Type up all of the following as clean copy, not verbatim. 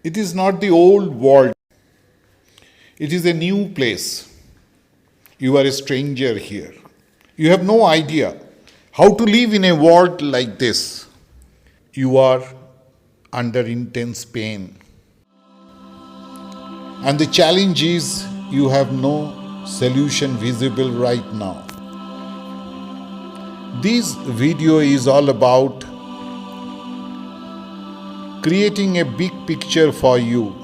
It is not the old world, it is a new place. You are a stranger here. You have no idea how to live in a world like this. You are under intense pain. And the challenge is you have no solution visible right now. This video is all about creating a big picture for you.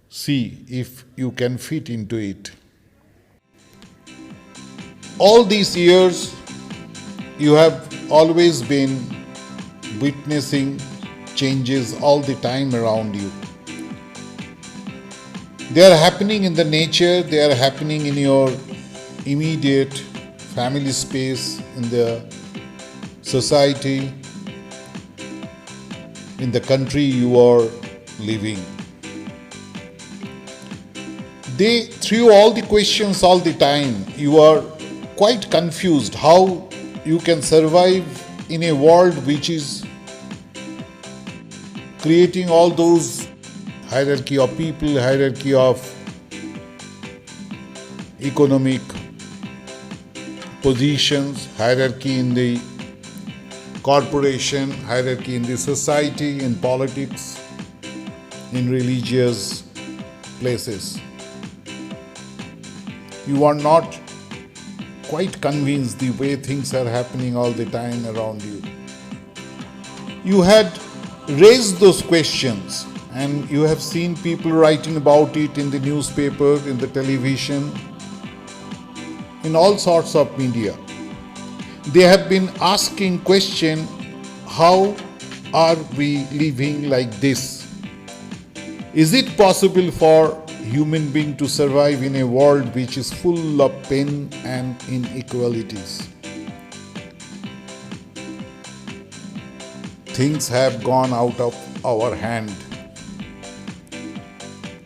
See if you can fit into it. All these years, you have always been witnessing changes all the time around you. They are happening in the nature, they are happening in your immediate family space, in the society, in the country you are living. They through all the questions all the time. You are quite confused how you can survive in a world which is creating all those hierarchy of people, hierarchy of economic positions, hierarchy in the corporation, hierarchy in the society, in politics, in religious places. You are not quite convinced the way things are happening all the time around you. You had raised those questions and you have seen people writing about it in the newspaper, in the television, in all sorts of media. They have been asking question, how are we living like this? Is it possible for human being to survive in a world which is full of pain and inequalities? Things have gone out of our hand,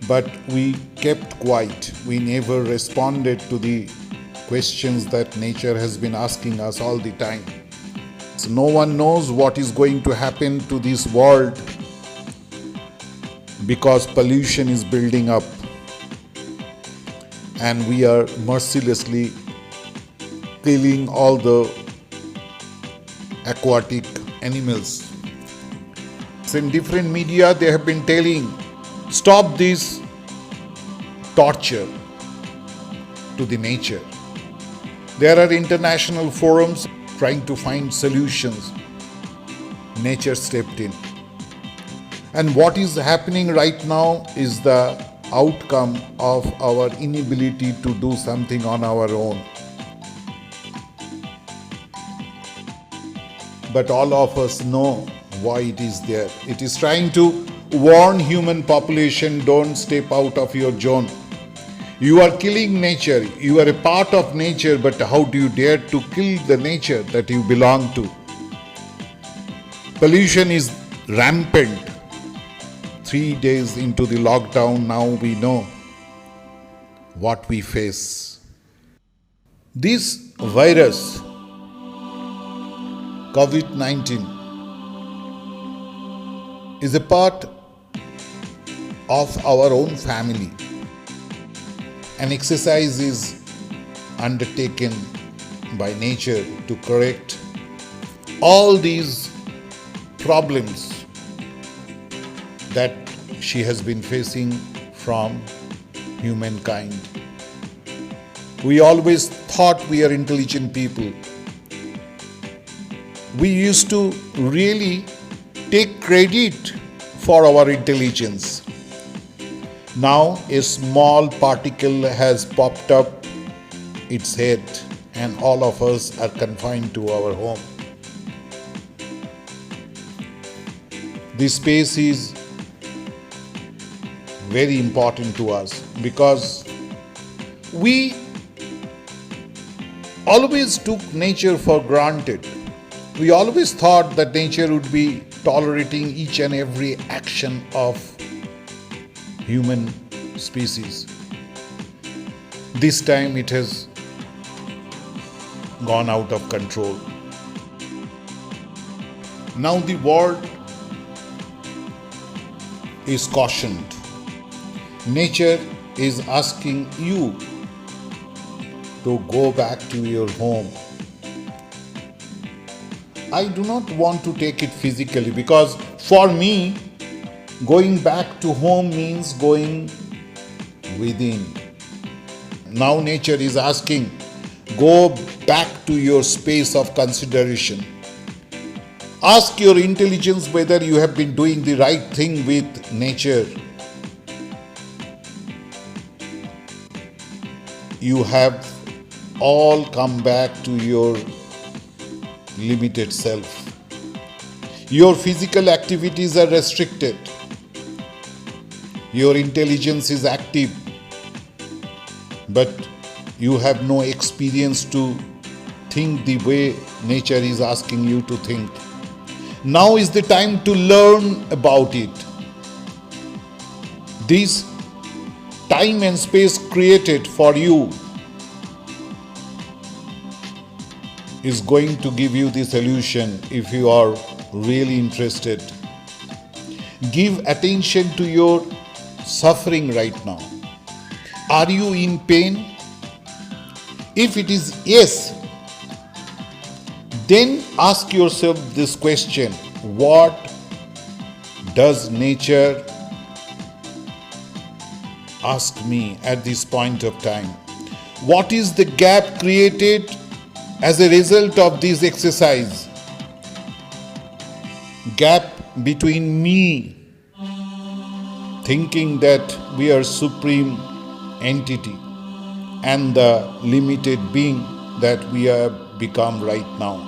but we kept quiet. We never responded to the questions that nature has been asking us all the time. So no one knows what is going to happen to this world because pollution is building up and we are mercilessly killing all the aquatic animals. In different media, they have been telling, stop this torture to the nature. There are international forums trying to find solutions. Nature stepped in. And what is happening right now is the outcome of our inability to do something on our own. But all of us know why it is there. It is trying to warn human population, don't step out of your zone. You are killing nature. You are a part of nature, but how do you dare to kill the nature that you belong to? Pollution is rampant. 3 days into the lockdown, now we know what we face. This virus, COVID-19, is a part of our own family. An exercise is undertaken by nature to correct all these problems that she has been facing from humankind. We always thought we are intelligent people. We used to really take credit for our intelligence. Now a small particle has popped up its head and all of us are confined to our home. This space is very important to us because we always took nature for granted. We always thought that nature would be tolerating each and every action of human species. This time it has gone out of control. Now the world is cautioned. Nature is asking you to go back to your home. I do not want to take it physically, because for me, going back to home means going within. Now nature is asking, go back to your space of consideration. Ask your intelligence whether you have been doing the right thing with nature. You have all come back to your limited self. Your physical activities are restricted. Your intelligence is active, but you have no experience to think the way nature is asking you to think. Now is the time to learn about it. This time and space created for you is going to give you the solution if you are really interested. Give attention to your suffering right now. Are you in pain? If it is yes, then ask yourself this question: what does nature ask me at this point of time? What is the gap created as a result of this exercise? Gap between me thinking that we are supreme entity and the limited being that we have become right now.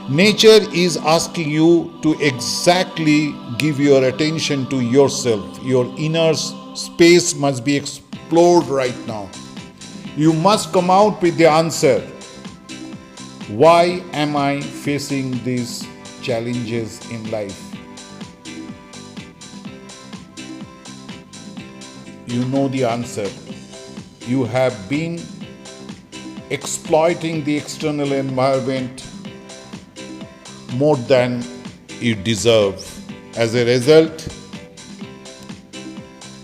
Nature is asking you to exactly give your attention to yourself. Your inner space must be explored right now. You must come out with the answer. Why am I facing these challenges in life? You know the answer. You have been exploiting the external environment more than you deserve. As a result,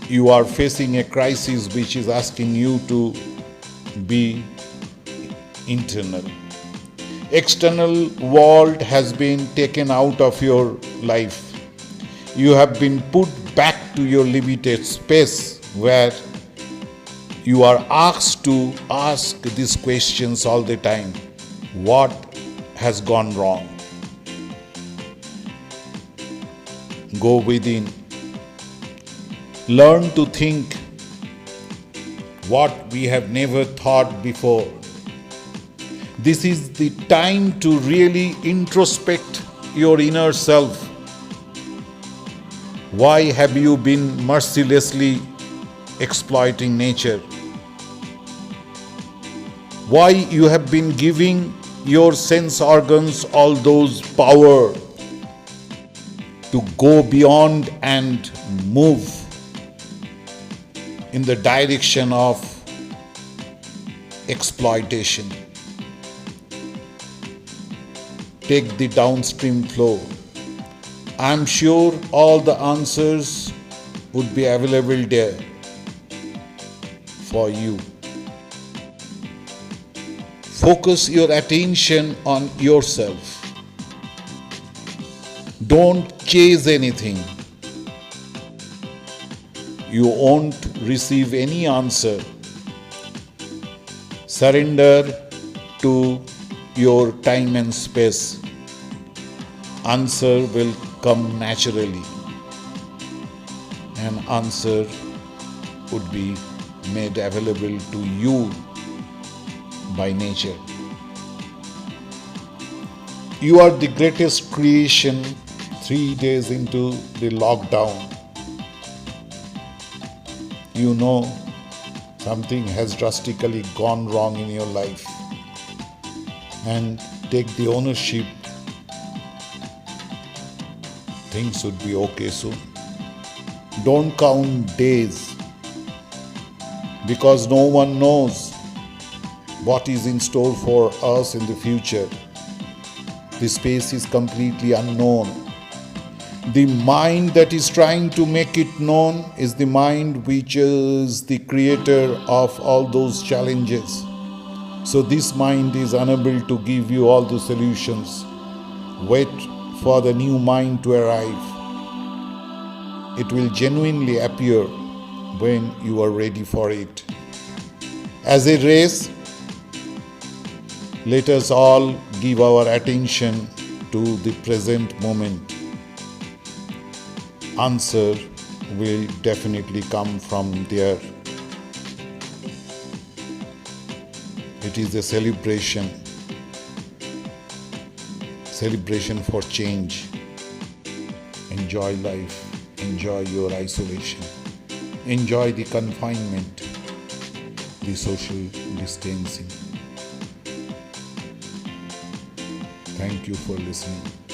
you are facing a crisis which is asking you to be internal. External world has been taken out of your life. You have been put back to your limited space where you are asked to ask these questions all the time. What has gone wrong? Go within. Learn to think what we have never thought before. This is the time to really introspect your inner self. Why have you been mercilessly exploiting nature? Why you have been giving your sense organs all those power to go beyond and move in the direction of exploitation? Take the downstream flow. I'm sure all the answers would be available there for you. Focus your attention on yourself. Don't chase anything. You won't receive any answer. Surrender to your time and space. Answer will come naturally. An answer would be made available to you by nature. You are the greatest creation 3 days into the lockdown. You know something has drastically gone wrong in your life, and take the ownership. Things would be okay soon. Don't count days, because no one knows what is in store for us in the future. The space is completely unknown. The mind that is trying to make it known is the mind which is the creator of all those challenges. So this mind is unable to give you all the solutions. Wait for the new mind to arrive. It will genuinely appear when you are ready for it. As a race, let us all give our attention to the present moment. Answer will definitely come from there. It is a celebration for change. Enjoy life, enjoy your isolation, enjoy the confinement, the social distancing. Thank you for listening.